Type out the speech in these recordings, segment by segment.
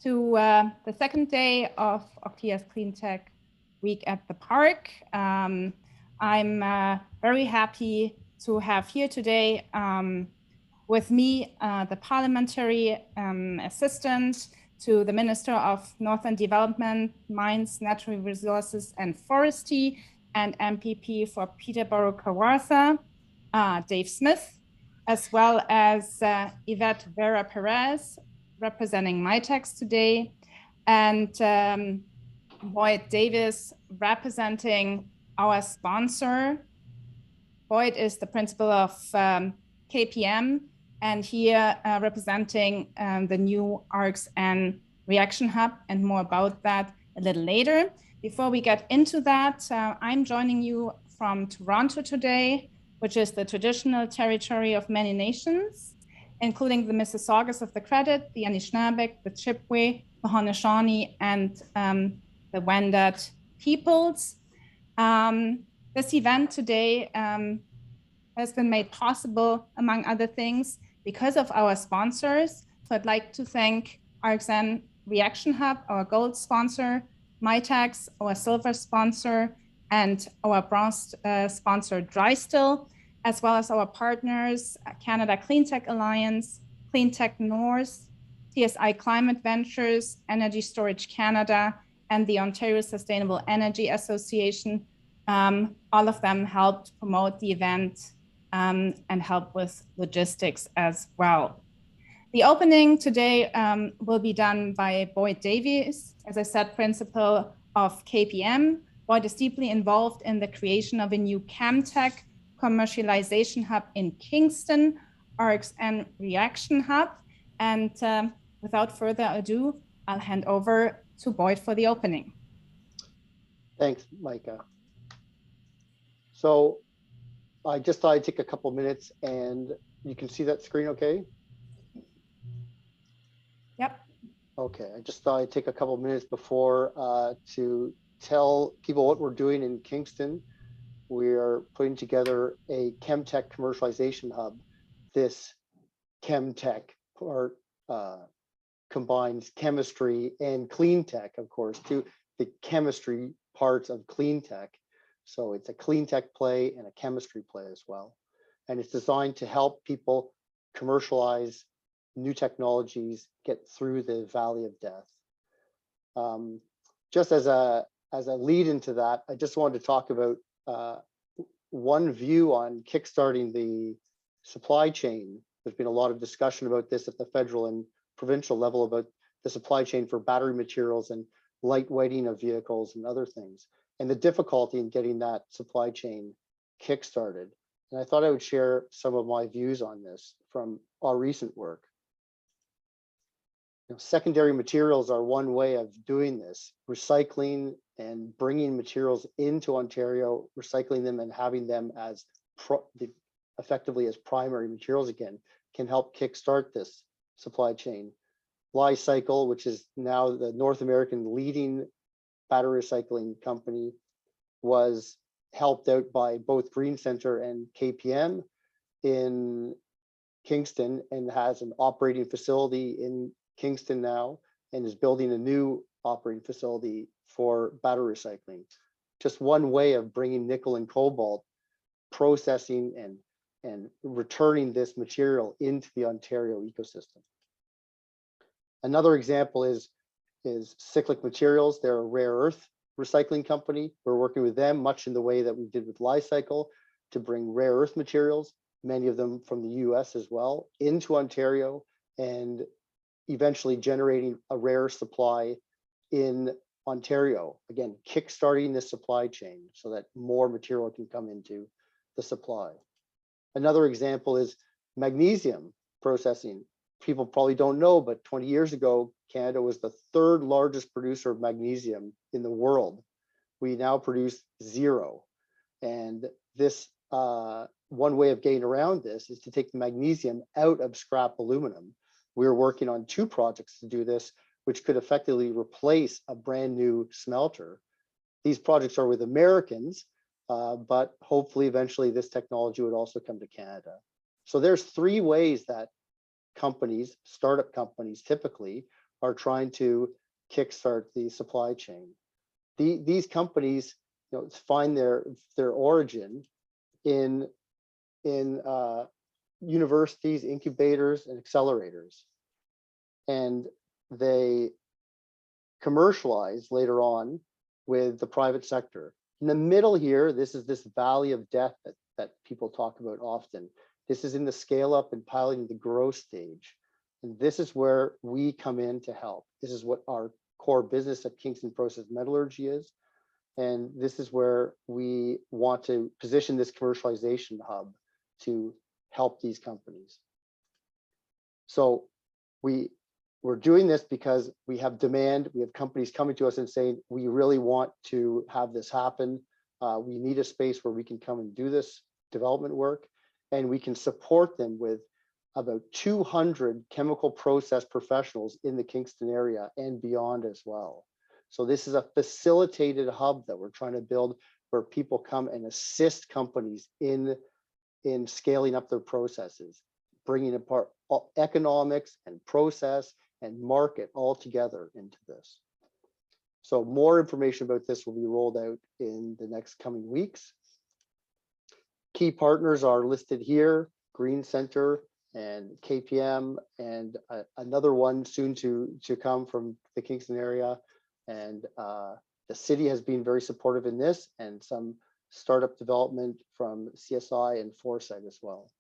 to the second day of Octia's Clean Tech Week at the Park. I'm very happy to have here today with me the parliamentary assistant to the Minister of Northern Development, Mines, Natural Resources and Forestry, and MPP for Peterborough Kawartha, Dave Smith, as well as Yvette Vera Perez, representing MyTex today, and Boyd Davis, representing our sponsor. Boyd is the principal of KPM, and here representing the new ARX-N Reaction Hub, and more about that a little later. Before we get into that, I'm joining you from Toronto today, which is the traditional territory of many nations, including the Mississaugas of the Credit, the Anishinaabe, the Chippewa, the Haudenosaunee, and the Wendat peoples. This event today has been made possible, among other things, because of our sponsors. So I'd like to thank ARX-N Reaction Hub, our gold sponsor, MyTex, our silver sponsor, and our bronze sponsor, DryStill, as well as our partners, Canada Clean Tech Alliance, Clean Tech North, TSI Climate Ventures, Energy Storage Canada, and the Ontario Sustainable Energy Association. All of them helped promote the event and help with logistics as well. The opening today will be done by Boyd Davies, as I said, principal of KPM. Boyd is deeply involved in the creation of a new Chemtech commercialization hub in Kingston, ARX-N Reaction Hub. And without further ado, I'll hand over to Boyd for the opening. Thanks, Micah. So I just thought I'd take a couple minutes, and you can see that screen okay? Yep. Okay, I just thought I'd take a couple minutes before to tell people what we're doing in Kingston. We are putting together a Chemtech commercialization hub. This Chemtech part combines chemistry and clean tech, of course, to the chemistry parts of clean tech. So it's a clean tech play and a chemistry play as well. And it's designed to help people commercialize new technologies, get through the valley of death. Just as a lead into that, I just wanted to talk about one view on kickstarting the supply chain. There's been a lot of discussion about this at the federal and provincial level about the supply chain for battery materials and lightweighting of vehicles and other things, and the difficulty in getting that supply chain kickstarted. And I thought I would share some of my views on this from our recent work. Secondary materials are one way of doing this, recycling and bringing materials into Ontario, recycling them and having them as effectively as primary materials again, can help kickstart this supply chain. Li-Cycle, which is now the North American leading battery recycling company, was helped out by both Green Center and KPM in Kingston, and has an operating facility in Kingston now, and is building a new operating facility for battery recycling. Just one way of bringing nickel and cobalt, processing and returning this material into the Ontario ecosystem. Another example is Cyclic Materials. They're a rare earth recycling company. We're working with them much in the way that we did with Li-Cycle to bring rare earth materials, many of them from the US as well, into Ontario, and eventually generating a rare supply in Ontario. Again, kickstarting the supply chain so that more material can come into the supply. Another example is magnesium processing. People probably don't know, but 20 years ago, Canada was the third largest producer of magnesium in the world. We now produce 0. And this one way of getting around this is to take the magnesium out of scrap aluminum. We're working on 2 projects to do this, which could effectively replace a brand new smelter. These projects are with Americans, but hopefully eventually this technology would also come to Canada. So there's 3 ways that companies, startup companies typically, are trying to kickstart the supply chain. These companies, find their origin in universities, incubators, and accelerators, and they commercialize later on with the private sector. In the middle here, this is this valley of death that people talk about often. This is in the scale up and piloting the growth stage. And this is where we come in to help. This is what our core business at Kingston Process Metallurgy is. And this is where we want to position this commercialization hub to help these companies. So we're doing this because we have demand. We have companies coming to us and saying, we really want to have this happen. We need a space where we can come and do this development work, and we can support them with about 200 chemical process professionals in the Kingston area and beyond as well. So this is a facilitated hub that we're trying to build where people come and assist companies in scaling up their processes, bringing apart economics and process and market all together into this. So more information about this will be rolled out in the next coming weeks. Key partners are listed here: Green Center and KPM, and another one soon to come from the Kingston area. And the city has been very supportive in this, and some startup development from CSI and Foresight as well.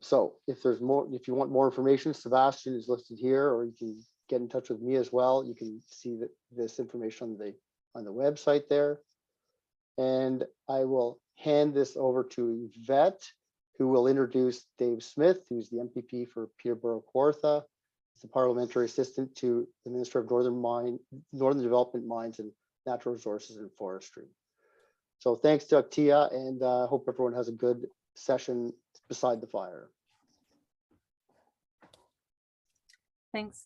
So if you want more information, Sebastian is listed here, or you can get in touch with me as well. You can see this information on the website there. And I will hand this over to Yvette, who will introduce Dave Smith, who's the MPP for Peterborough Kawartha. He's the parliamentary assistant to the Minister of Northern Development, Mines and Natural Resources and Forestry. So thanks to Aktia, and hope everyone has a good session beside the fire. Thanks.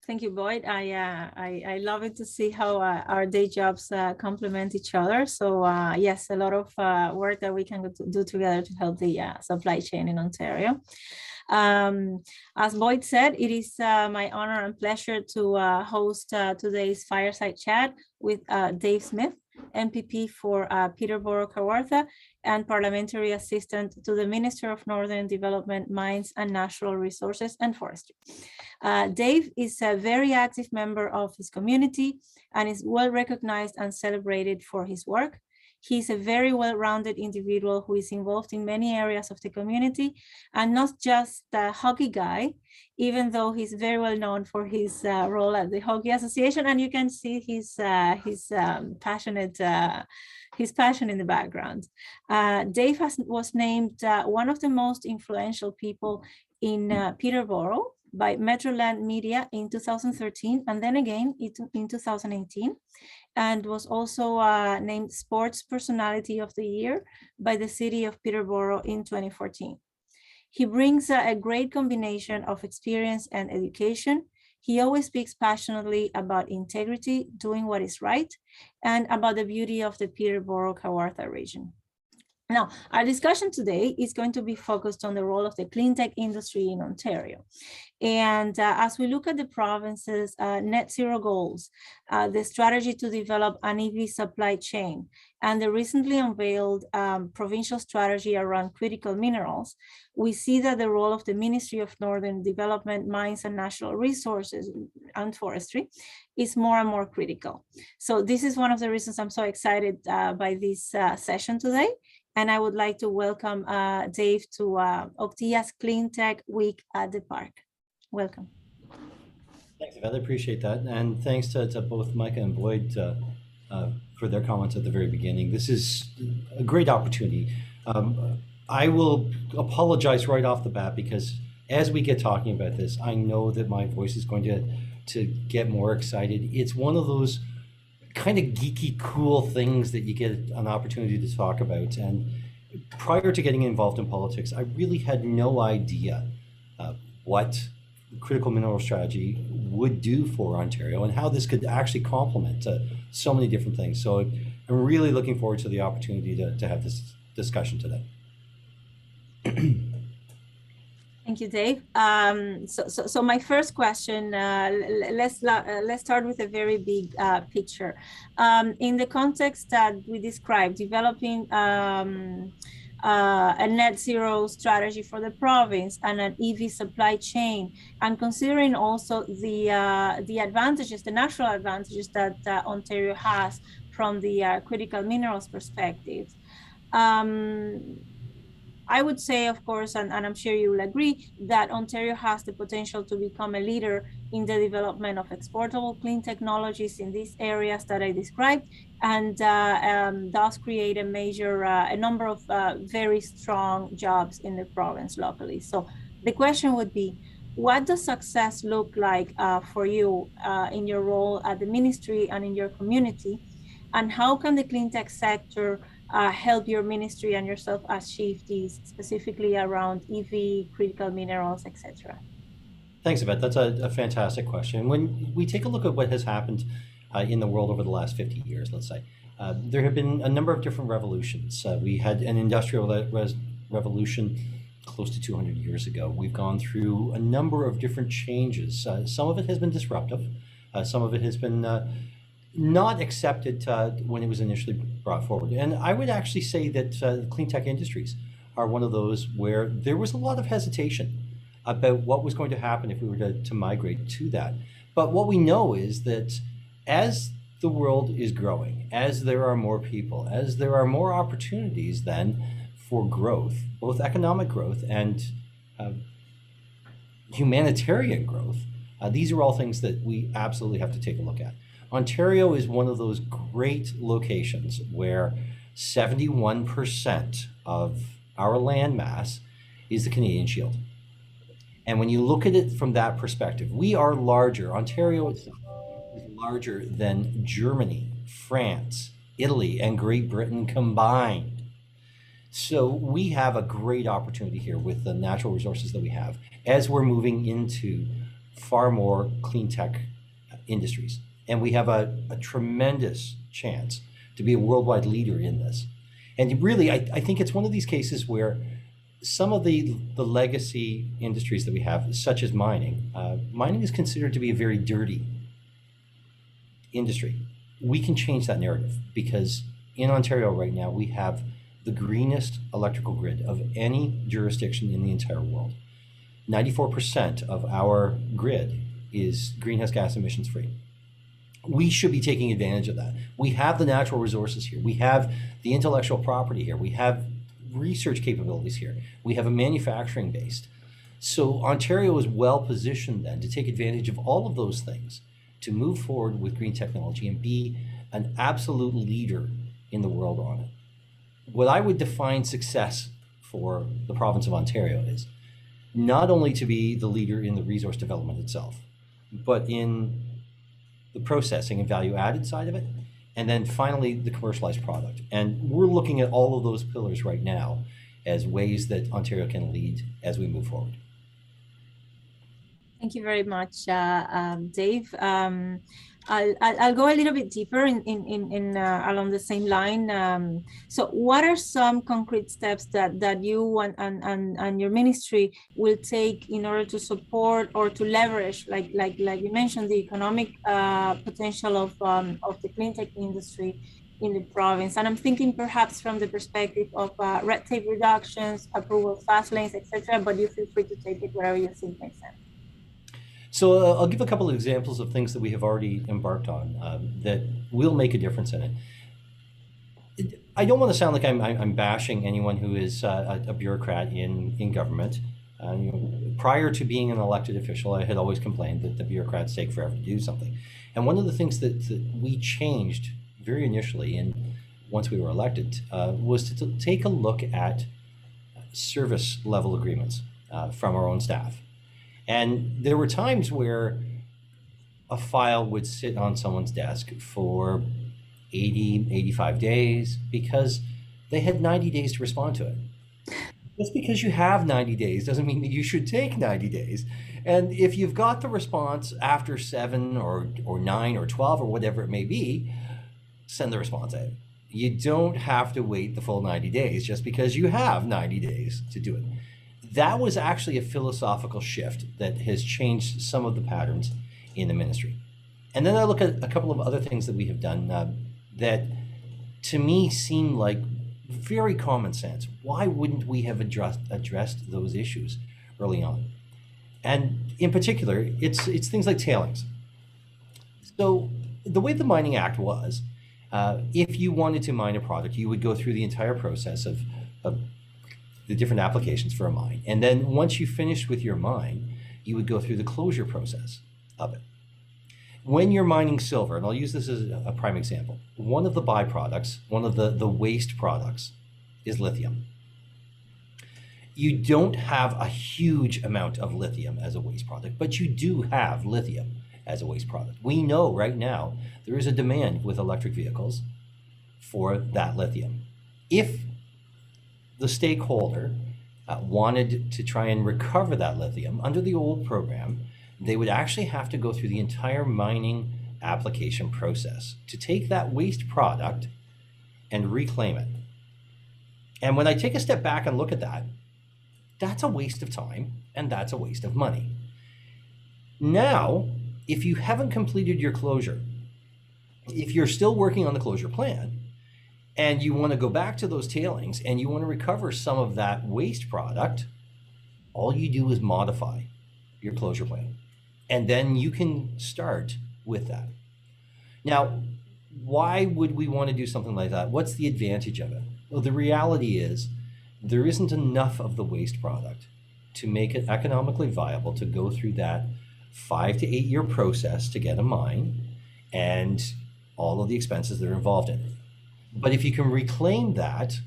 Thank you, Boyd. I love it to see how our day jobs complement each other. So yes, a lot of work that we can do together to help the supply chain in Ontario. As Boyd said, it is my honor and pleasure to host today's fireside chat with Dave Smith, MPP for Peterborough Kawartha and Parliamentary Assistant to the Minister of Northern Development, Mines and Natural Resources and Forestry. Dave is a very active member of his community and is well recognized and celebrated for his work. He's a very well-rounded individual who is involved in many areas of the community and not just a hockey guy, even though he's very well known for his role at the Hockey Association, and you can see his passion in the background. Dave was named one of the most influential people in Peterborough by Metroland Media in 2013, and then again in 2018, and was also named Sports Personality of the Year by the City of Peterborough in 2014. He brings a great combination of experience and education. He always speaks passionately about integrity, doing what is right, and about the beauty of the Peterborough Kawartha region. Now, our discussion today is going to be focused on the role of the clean tech industry in Ontario. And as we look at the province's net zero goals, the strategy to develop an EV supply chain, and the recently unveiled provincial strategy around critical minerals, we see that the role of the Ministry of Northern Development, Mines and Natural Resources and Forestry is more and more critical. So this is one of the reasons I'm so excited by this session today. And I would like to welcome Dave to Oktia's Clean Tech Week at the Park. Welcome. Thanks, Yvette. I appreciate that. And thanks to both Micah and Boyd for their comments at the very beginning. This is a great opportunity. I will apologize right off the bat because as we get talking about this, I know that my voice is going to get more excited. It's one of those kind of geeky, cool things that you get an opportunity to talk about. And prior to getting involved in politics, I really had no idea what critical mineral strategy would do for Ontario and how this could actually complement so many different things. So I'm really looking forward to the opportunity to have this discussion today. Thank Thank you, Dave. So my first question, let's start with a very big picture. In the context that we described, developing a net zero strategy for the province and an EV supply chain, and considering also the advantages, the natural advantages that Ontario has from the critical minerals perspective. I would say, of course, and I'm sure you will agree, that Ontario has the potential to become a leader in the development of exportable clean technologies in these areas that I described, and thus create a number of very strong jobs in the province locally. So the question would be, what does success look like for you in your role at the ministry and in your community? And how can the clean tech sector help your ministry and yourself achieve these, specifically around EV, critical minerals, etc.? Thanks, Yvette. That's a fantastic question. When we take a look at what has happened in the world over the last 50 years, let's say, there have been a number of different revolutions. We had an industrial revolution close to 200 years ago. We've gone through a number of different changes. Some of it has been disruptive. Some of it has been not accepted when it was initially brought forward. And I would actually say that clean tech industries are one of those where there was a lot of hesitation about what was going to happen if we were to migrate to that. But what we know is that as the world is growing, as there are more people, as there are more opportunities then for growth, both economic growth and humanitarian growth, these are all things that we absolutely have to take a look at. Ontario is one of those great locations where 71% of our land mass is the Canadian Shield. And when you look at it from that perspective, we are larger. Ontario itself is larger than Germany, France, Italy, and Great Britain combined. So we have a great opportunity here with the natural resources that we have as we're moving into far more clean tech industries. And we have a tremendous chance to be a worldwide leader in this. And really, I think it's one of these cases where some of the legacy industries that we have, such as mining, mining is considered to be a very dirty industry. We can change that narrative because in Ontario right now, we have the greenest electrical grid of any jurisdiction in the entire world. 94% of our grid is greenhouse gas emissions free. We should be taking advantage of that. We have the natural resources here. We have the intellectual property here. We have research capabilities here. We have a manufacturing base. So Ontario is well positioned then to take advantage of all of those things to move forward with green technology and be an absolute leader in the world on it. What I would define success for the province of Ontario is not only to be the leader in the resource development itself, but in the processing and value added side of it, and then finally the commercialized product. And we're looking at all of those pillars right now as ways that Ontario can lead as we move forward. Thank you very much, Dave. I'll go a little bit deeper in along the same line. So what are some concrete steps that you and your ministry will take in order to support or to leverage, like you mentioned, the economic potential of the clean tech industry in the province? And I'm thinking perhaps from the perspective of red tape reductions, approval fast lanes, etc. But you feel free to take it wherever you think makes sense. So I'll give a couple of examples of things that we have already embarked on that will make a difference in it. I don't want to sound like I'm bashing anyone who is a bureaucrat in government. Prior to being an elected official, I had always complained that the bureaucrats take forever to do something. And one of the things that we changed very initially, and once we were elected, was to take a look at service level agreements from our own staff. And there were times where a file would sit on someone's desk for 80, 85 days because they had 90 days to respond to it. Just because you have 90 days doesn't mean that you should take 90 days. And if you've got the response after 7 or 9 or 12 or whatever it may be, send the response out. You don't have to wait the full 90 days just because you have 90 days to do it. That was actually a philosophical shift that has changed some of the patterns in the ministry. And then I look at a couple of other things that we have done that to me seem like very common sense. Why wouldn't we have addressed those issues early on? And in particular, it's things like tailings. So the way the Mining Act was, if you wanted to mine a product, you would go through the entire process of the different applications for a mine. And then once you finished with your mine, you would go through the closure process of it. When you're mining silver, and I'll use this as a prime example, one of the byproducts, one of the waste products is lithium. You don't have a huge amount of lithium as a waste product, but you do have lithium as a waste product. We know right now there is a demand with electric vehicles for that lithium. If the stakeholder wanted to try and recover that lithium under the old program, they would actually have to go through the entire mining application process to take that waste product and reclaim it. And when I take a step back and look at that, that's a waste of time and that's a waste of money. Now, if you haven't completed your closure, if you're still working on the closure plan and you want to go back to those tailings and you want to recover some of that waste product, all you do is modify your closure plan. And then you can start with that. Now, why would we want to do something like that? What's the advantage of it? Well, the reality is there isn't enough of the waste product to make it economically viable to go through that 5 to 8 year process to get a mine and all of the expenses that are involved in it. But if you can reclaim that,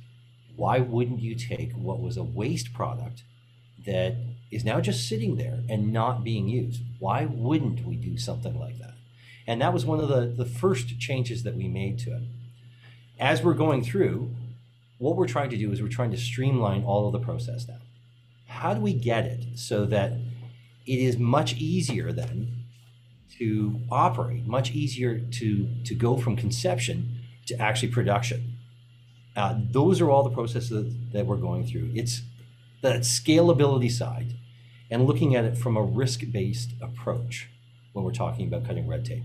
why wouldn't you take what was a waste product that is now just sitting there and not being used? Why wouldn't we do something like that? And that was one of the first changes that we made to it. As we're going through, what we're trying to do is we're trying to streamline all of the process now. How do we get it so that it is much easier then to operate, much easier to go from conception to actually production? Those are all the processes that we're going through. It's the scalability side and looking at it from a risk-based approach when we're talking about cutting red tape.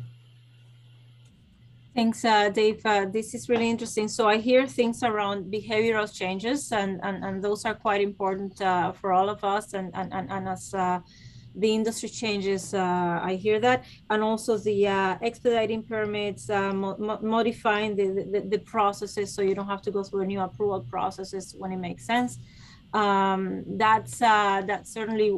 Thanks, Dave. This is really interesting. So I hear things around behavioral changes, and those are quite important for all of us. And as the industry changes, I hear that. And also the expediting permits, modifying the processes so you don't have to go through a new approval processes when it makes sense. That's certainly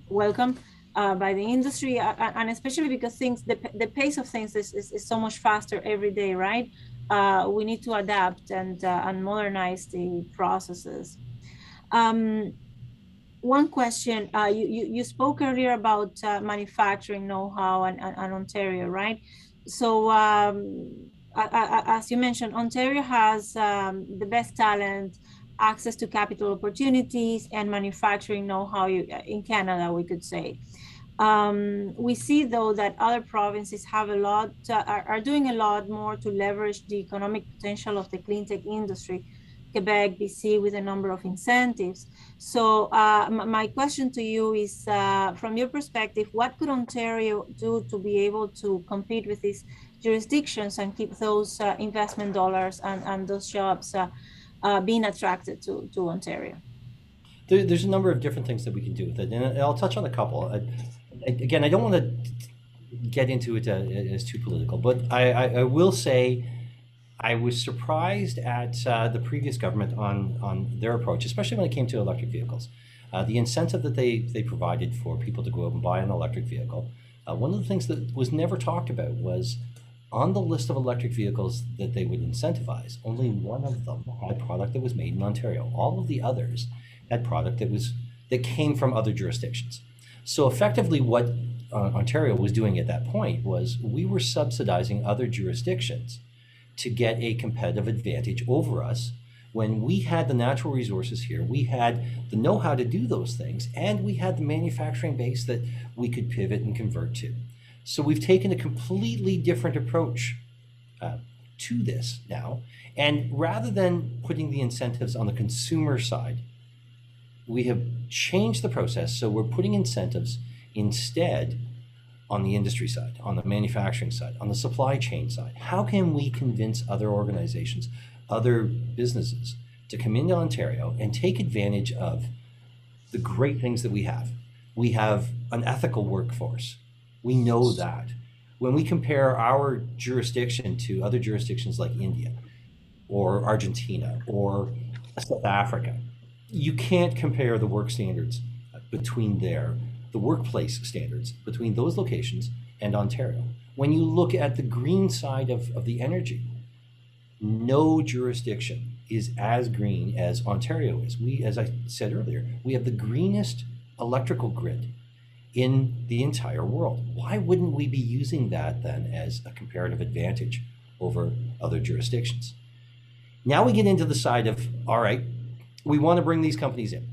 welcome by the industry, and especially because the pace of things is so much faster every day, right? We need to adapt and modernize the processes. One question, you spoke earlier about manufacturing know-how and Ontario, right? So as you mentioned, Ontario has the best talent, access to capital opportunities, and manufacturing know-how in Canada, we could say. We see though that other provinces have are doing a lot more to leverage the economic potential of the clean tech industry. Quebec, BC, with a number of incentives. So my question to you is, from your perspective, what could Ontario do to be able to compete with these jurisdictions and keep those investment dollars and those jobs being attracted to Ontario? There's a number of different things that we can do with it, and I'll touch on a couple. Again, I don't want to get into it as too political, but I will say I was surprised at the previous government on their approach, especially when it came to electric vehicles. The incentive that they provided for people to go out and buy an electric vehicle, one of the things that was never talked about was on the list of electric vehicles that they would incentivize, only one of them had product that was made in Ontario. All of the others had product that came from other jurisdictions. So effectively what Ontario was doing at that point was we were subsidizing other jurisdictions to get a competitive advantage over us when we had the natural resources here, we had the know-how to do those things, and we had the manufacturing base that we could pivot and convert to. So we've taken a completely different approach to this now. And rather than putting the incentives on the consumer side, we have changed the process. So we're putting incentives instead on the industry side, on the manufacturing side, on the supply chain side. How can we convince other organizations, other businesses to come into Ontario and take advantage of the great things that we have? We have an ethical workforce. We know that. When we compare our jurisdiction to other jurisdictions like India or Argentina or South Africa, you can't compare the work standards between there, the workplace standards between those locations and Ontario. When you look at the green side of the energy, no jurisdiction is as green as Ontario is. We, as I said earlier, we have the greenest electrical grid in the entire world. Why wouldn't we be using that then as a comparative advantage over other jurisdictions? Now we get into the side of, all right, we want to bring these companies in.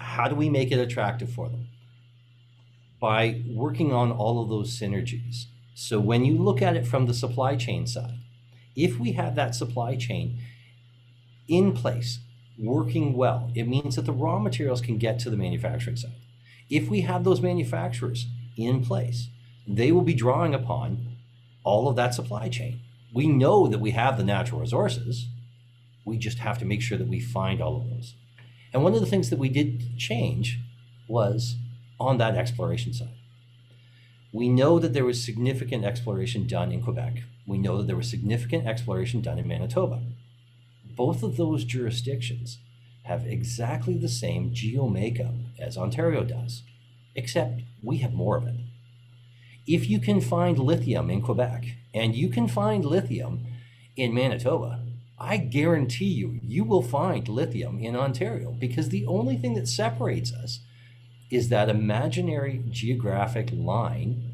How do we make it attractive for them? By working on all of those synergies. So when you look at it from the supply chain side, if we have that supply chain in place, working well, it means that the raw materials can get to the manufacturing side. If we have those manufacturers in place, they will be drawing upon all of that supply chain. We know that we have the natural resources. We just have to make sure that we find all of those. And one of the things that we did change was on that exploration side. We know that there was significant exploration done in Quebec. We know that there was significant exploration done in Manitoba. Both of those jurisdictions have exactly the same geo makeup as Ontario does, except we have more of it. If you can find lithium in Quebec and you can find lithium in Manitoba, I guarantee you, you will find lithium in Ontario, because the only thing that separates us is that imaginary geographic line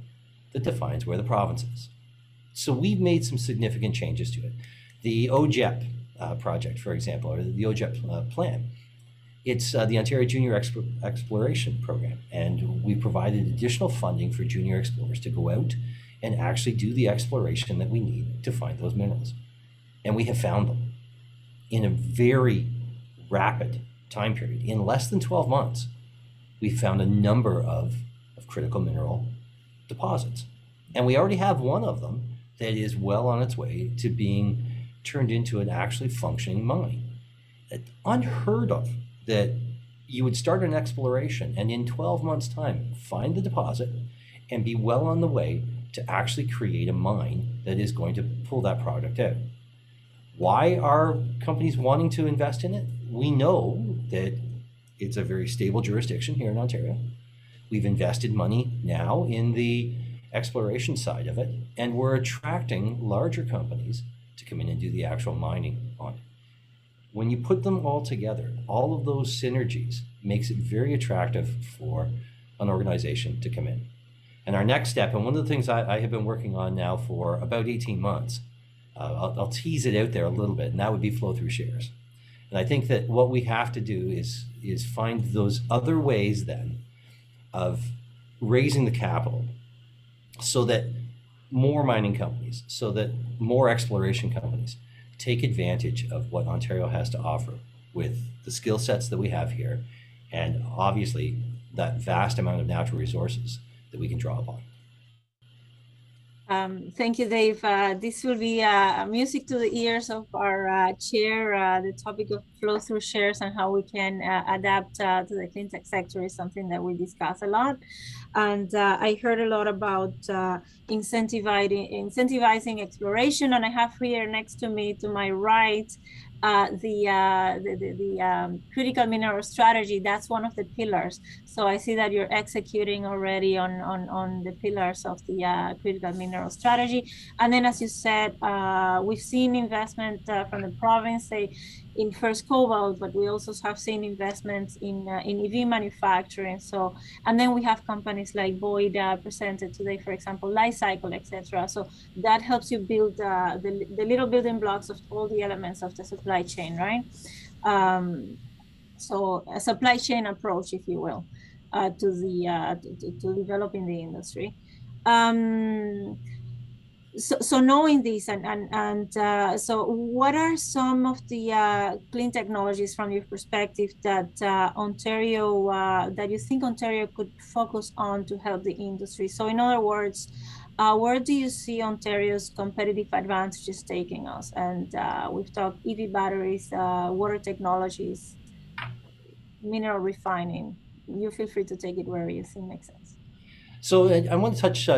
that defines where the province is. So we've made some significant changes to it. The OJEP project, for example, or the OJEP plan, it's the Ontario Junior Exploration Program, and we provided additional funding for junior explorers to go out and actually do the exploration that we need to find those minerals. And we have found them in a very rapid time period. In less than 12 months, we found a number of critical mineral deposits. And we already have one of them that is well on its way to being turned into an actually functioning mine. It's unheard of that you would start an exploration and in 12 months' time find the deposit and be well on the way to actually create a mine that is going to pull that product out. Why are companies wanting to invest in it? We know that it's a very stable jurisdiction here in Ontario. We've invested money now in the exploration side of it, and we're attracting larger companies to come in and do the actual mining on it. When you put them all together, all of those synergies makes it very attractive for an organization to come in. And our next step, and one of the things I have been working on now for about 18 months, I'll tease it out there a little bit, and that would be flow through shares. And I think that what we have to do is find those other ways then of raising the capital so that more mining companies, so that more exploration companies take advantage of what Ontario has to offer with the skill sets that we have here, and obviously that vast amount of natural resources that we can draw upon. Thank you, Dave. This will be music to the ears of our chair. The topic of flow through shares and how we can adapt to the clean tech sector is something that we discuss a lot. And I heard a lot about incentivizing exploration. And I have here next to me, to my right, the critical mineral strategy. That's one of the pillars. So I see that you're executing already on the pillars of the critical mineral strategy. And then, as you said, we've seen investment from the province, say, in first cobalt, but we also have seen investments in EV manufacturing. So, and then we have companies like Boyd presented today, for example, life cycle, etc. So that helps you build the little building blocks of all the elements of the supply chain, right? So a supply chain approach, if you will, to developing the industry. So knowing this so what are some of the clean technologies from your perspective that Ontario that you think Ontario could focus on to help the industry? So in other words, where do you see Ontario's competitive advantages taking us? And we've talked EV batteries, water technologies, mineral refining. You feel free to take it where you think makes sense. So I want to touch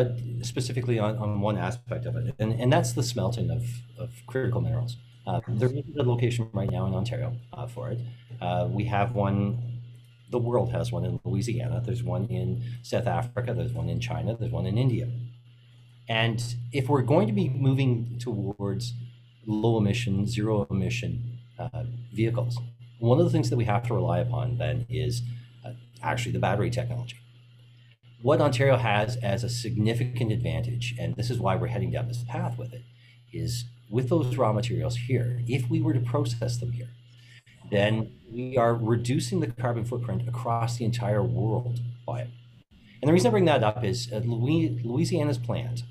specifically on one aspect of it, and that's the smelting of critical minerals. There isn't a location right now in Ontario for it. We have one, the world has one in Louisiana, there's one in South Africa, there's one in China, there's one in India. And if we're going to be moving towards low emission, zero emission vehicles, one of the things that we have to rely upon then is actually the battery technology. What Ontario has as a significant advantage, and this is why we're heading down this path with it, is with those raw materials here, if we were to process them here, then we are reducing the carbon footprint across the entire world by it. And the reason I bring that up is Louisiana's plant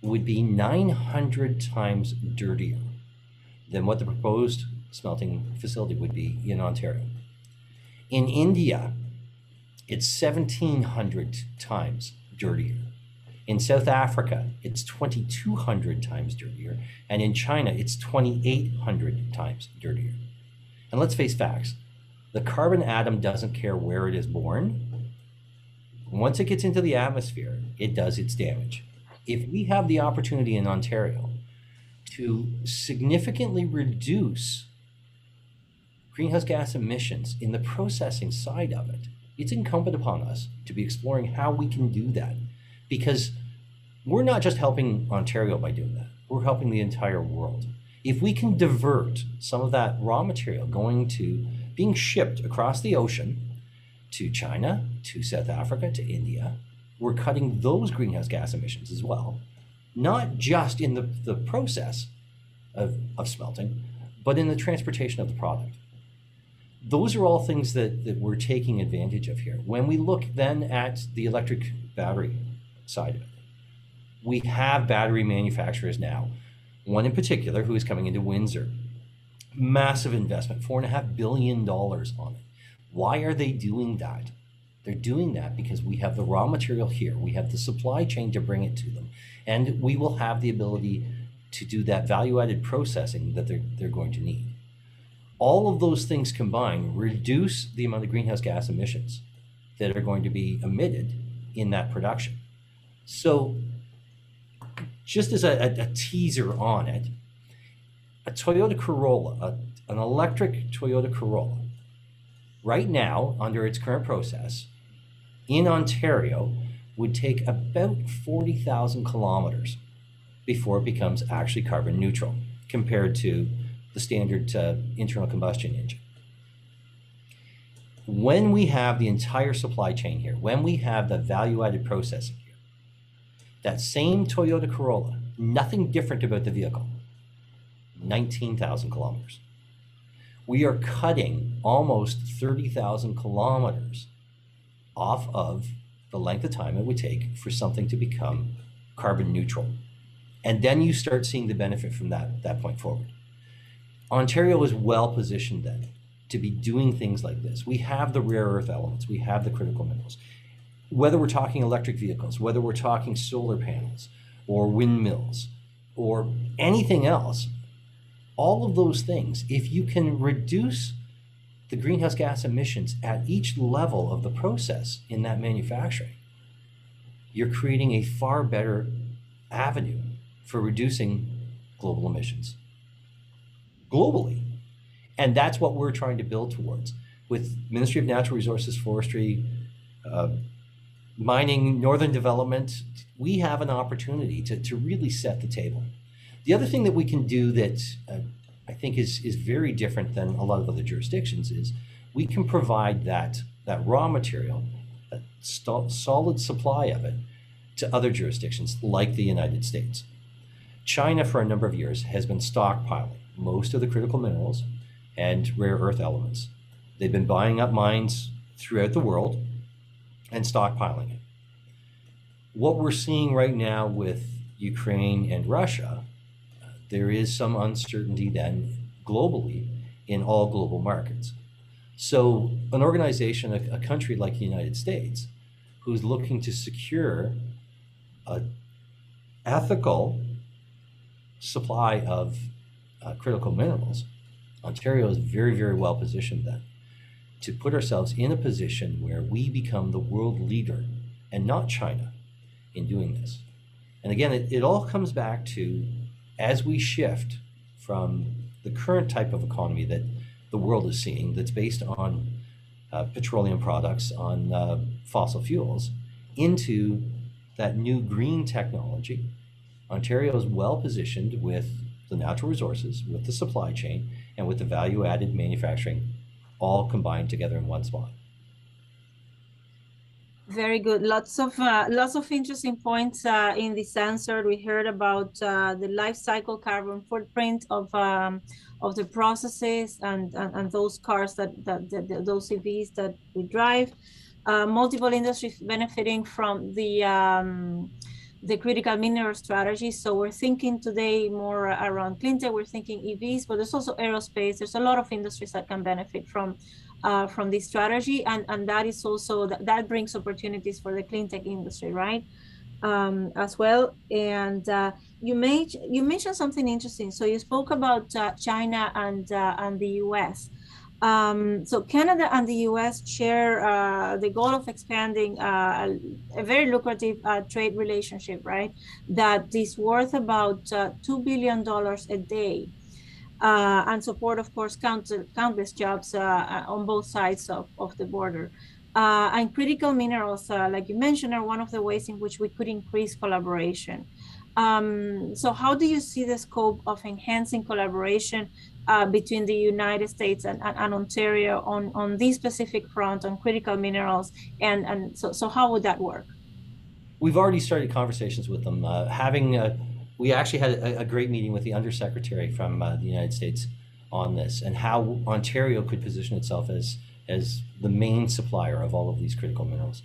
would be 900 times dirtier than what the proposed smelting facility would be in Ontario. In India, it's 1,700 times dirtier. In South Africa, it's 2,200 times dirtier. And in China, it's 2,800 times dirtier. And let's face facts, the carbon atom doesn't care where it is born. Once it gets into the atmosphere, it does its damage. If we have the opportunity in Ontario to significantly reduce greenhouse gas emissions in the processing side of it, it's incumbent upon us to be exploring how we can do that, because we're not just helping Ontario by doing that, we're helping the entire world. If we can divert some of that raw material being shipped across the ocean to China, to South Africa, to India, we're cutting those greenhouse gas emissions as well, not just in the process of smelting, but in the transportation of the product. Those are all things that we're taking advantage of here. When we look then at the electric battery side of it, we have battery manufacturers now, one in particular who is coming into Windsor. Massive investment, $4.5 billion on it. Why are they doing that? They're doing that because we have the raw material here, we have the supply chain to bring it to them, and we will have the ability to do that value-added processing that they're going to need. All of those things combined reduce the amount of greenhouse gas emissions that are going to be emitted in that production. So just as a teaser on it, a Toyota Corolla, an electric Toyota Corolla, right now, under its current process, in Ontario, would take about 40,000 kilometers before it becomes actually carbon neutral compared to the standard internal combustion engine. When we have the entire supply chain here, when we have the value-added processing here, that same Toyota Corolla, nothing different about the vehicle, 19,000 kilometers. We are cutting almost 30,000 kilometers off of the length of time it would take for something to become carbon neutral. And then you start seeing the benefit from that point forward. Ontario is well positioned then to be doing things like this. We have the rare earth elements, we have the critical minerals. Whether we're talking electric vehicles, whether we're talking solar panels or windmills or anything else, all of those things, if you can reduce the greenhouse gas emissions at each level of the process in that manufacturing, you're creating a far better avenue for reducing global emissions globally. And that's what we're trying to build towards with Ministry of Natural Resources, Forestry, mining, northern development. We have an opportunity to really set the table. The other thing that we can do that I think is very different than a lot of other jurisdictions is we can provide that raw material, a solid supply of it, to other jurisdictions like the United States. China, for a number of years, has been stockpiling most of the critical minerals and rare earth elements. They've been buying up mines throughout the world and stockpiling it. What we're seeing right now with Ukraine and Russia, there is some uncertainty then globally in all global markets. So an organization, a country like the United States, who's looking to secure an ethical supply of critical minerals, Ontario is very, very well positioned then to put ourselves in a position where we become the world leader and not China in doing this. And again, it all comes back to, as we shift from the current type of economy that the world is seeing, that's based on petroleum products, on fossil fuels, into that new green technology, Ontario is well positioned with the natural resources, with the supply chain, and with the value-added manufacturing all combined together in one spot. Very good. Lots of interesting points in this answer. We heard about the life cycle carbon footprint of the processes and those cars those EVs that we drive. Multiple industries benefiting from the critical mineral strategy. So we're thinking today more around clean tech. We're thinking EVs, but there's also aerospace. There's a lot of industries that can benefit from this strategy, and that is also that brings opportunities for the clean tech industry, right? As well. And you mentioned something interesting. So you spoke about China and the US. So Canada and the US share the goal of expanding a very lucrative trade relationship, right? That is worth about $2 billion a day. And support, of course, countless jobs on both sides of the border. And critical minerals, like you mentioned, are one of the ways in which we could increase collaboration. So how do you see the scope of enhancing collaboration between the United States and Ontario on this specific front on critical minerals? And so how would that work? We've already started conversations with them. We actually had a great meeting with the Undersecretary from the United States on this, and how Ontario could position itself as the main supplier of all of these critical minerals.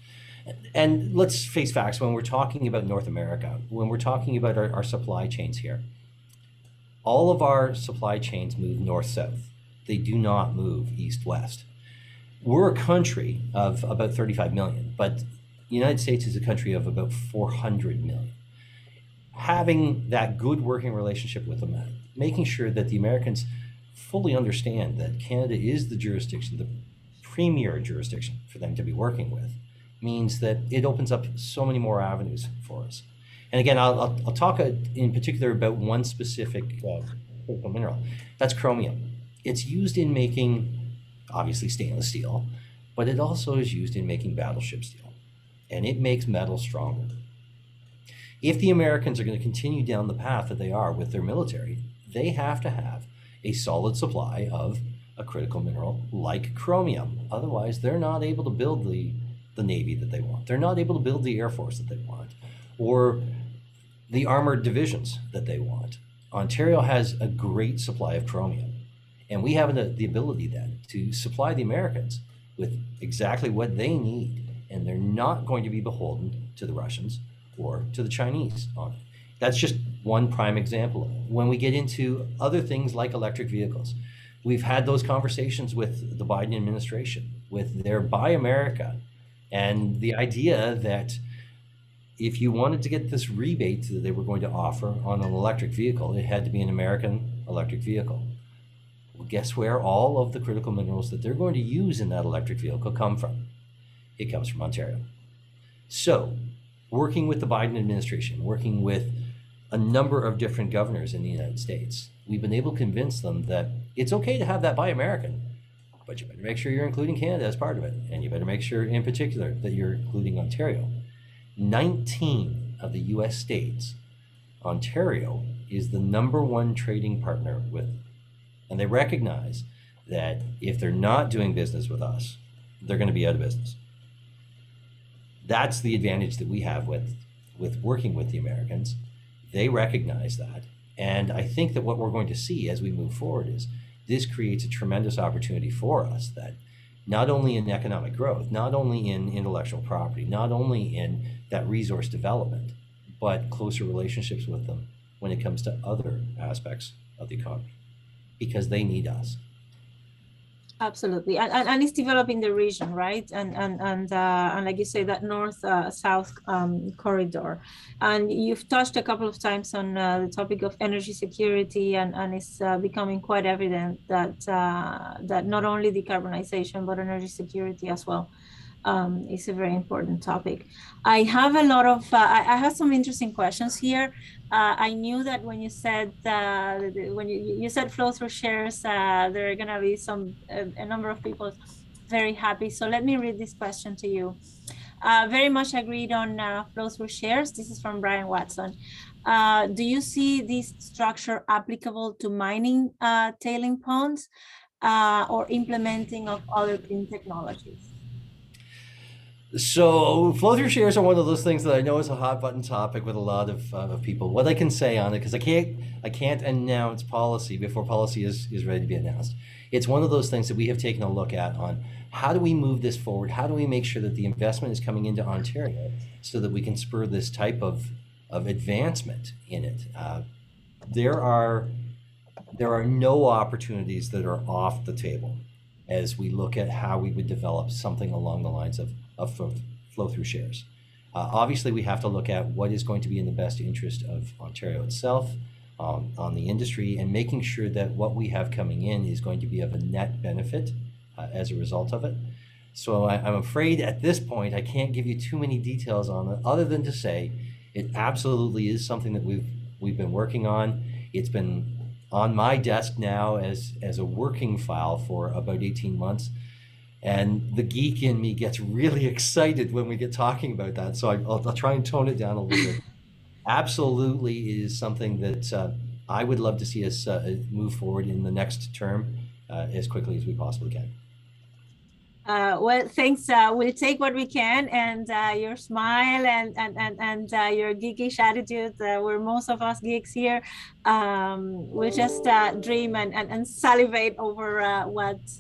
And let's face facts, when we're talking about North America, when we're talking about our supply chains here, all of our supply chains move north-south. They do not move east-west. We're a country of about 35 million, but the United States is a country of about 400 million. Having that good working relationship with them, making sure that the Americans fully understand that Canada is the jurisdiction, the premier jurisdiction for them to be working with, means that it opens up so many more avenues for us. And again, I'll talk in particular about one specific critical mineral. That's chromium. It's used in making, obviously, stainless steel, but it also is used in making battleship steel, and it makes metal stronger. If the Americans are going to continue down the path that they are with their military, they have to have a solid supply of a critical mineral like chromium. Otherwise, they're not able to build the Navy that they want. They're not able to build the Air Force that they want, or the armored divisions that they want. Ontario has a great supply of chromium, and we have the ability then to supply the Americans with exactly what they need, and they're not going to be beholden to the Russians or to the Chinese on it. That's just one prime example of it. When we get into other things like electric vehicles, we've had those conversations with the Biden administration, with their Buy America, and the idea that if you wanted to get this rebate that they were going to offer on an electric vehicle, it had to be an American electric vehicle. Well, guess where all of the critical minerals that they're going to use in that electric vehicle come from? It comes from Ontario. So, working with the Biden administration, working with a number of different governors in the United States, we've been able to convince them that it's okay to have that Buy American, but you better make sure you're including Canada as part of it. And you better make sure in particular that you're including Ontario. 19 of the US states, Ontario is the #1 trading partner with. And they recognize that if they're not doing business with us, they're going to be out of business. That's the advantage that we have with working with the Americans. They recognize that. And I think that what we're going to see as we move forward is this creates a tremendous opportunity for us, that not only in economic growth, not only in intellectual property, not only in that resource development, but closer relationships with them when it comes to other aspects of the economy, because they need us. Absolutely, and it's developing the region, right? And like you say, that north-south corridor. And you've touched a couple of times on the topic of energy security, and it's becoming quite evident that that not only decarbonization but energy security as well is a very important topic. I have a lot of, I have some interesting questions here. I knew that when you said, when you said flow through shares, there are gonna be a number of people very happy. So let me read this question to you. Very much agreed on flow through shares. This is from Brian Watson. Do you see this structure applicable to mining tailing ponds or implementing of other clean technologies? So flow-through shares are one of those things that I know is a hot button topic with a lot of people. What I can say on it, because I can't announce policy before policy is ready to be announced. It's one of those things that we have taken a look at on how do we move this forward? How do we make sure that the investment is coming into Ontario so that we can spur this type of advancement in it? There are no opportunities that are off the table as we look at how we would develop something along the lines of flow-through shares. Obviously, we have to look at what is going to be in the best interest of Ontario itself, on the industry, and making sure that what we have coming in is going to be of a net benefit as a result of it. So I'm afraid at this point, I can't give you too many details on it, other than to say it absolutely is something that we've been working on. It's been on my desk now as a working file for about 18 months. And the geek in me gets really excited when we get talking about that. So I'll try and tone it down a little bit. Absolutely is something that I would love to see us move forward in the next term as quickly as we possibly can. Well, thanks. We'll take what we can, and your smile and your geekish attitude. We're most of us geeks here. We'll just dream and salivate over what's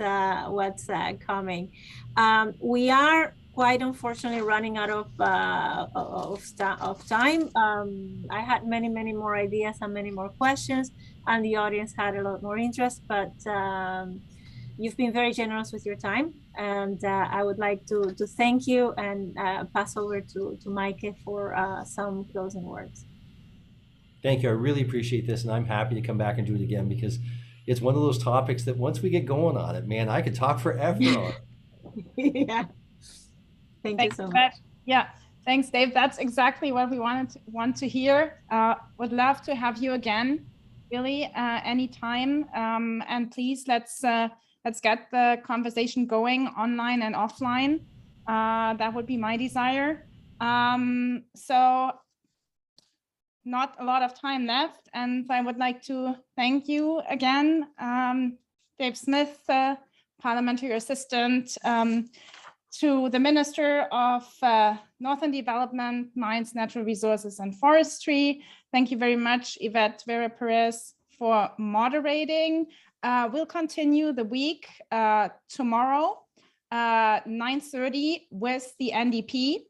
coming. We are quite unfortunately running out of time. I had many more ideas and many more questions, and the audience had a lot more interest, but you've been very generous with your time, and I would like to thank you and pass over to Mike for some closing words. Thank you. I really appreciate this, and I'm happy to come back and do it again, because it's one of those topics that once we get going on it, man, I could talk forever on it. Yeah. Thanks you so much. That. Yeah. Thanks, Dave. That's exactly what we want to hear. Would love to have you again, really, anytime. And please, let's get the conversation going online and offline. That would be my desire. So not a lot of time left, and I would like to thank you again, Dave Smith, Parliamentary Assistant, to the Minister of Northern Development, Mines, Natural Resources and Forestry. Thank you very much, Yvette Vera Perez, for moderating. We'll continue the week tomorrow, 9:30 with the NDP,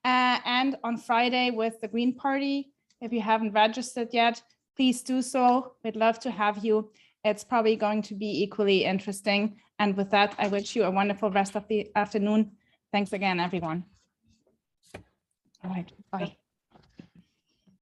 and on Friday with the Green Party. If you haven't registered yet, please do so. We'd love to have you. It's probably going to be equally interesting. And with that, I wish you a wonderful rest of the afternoon. Thanks again, everyone. All right, bye.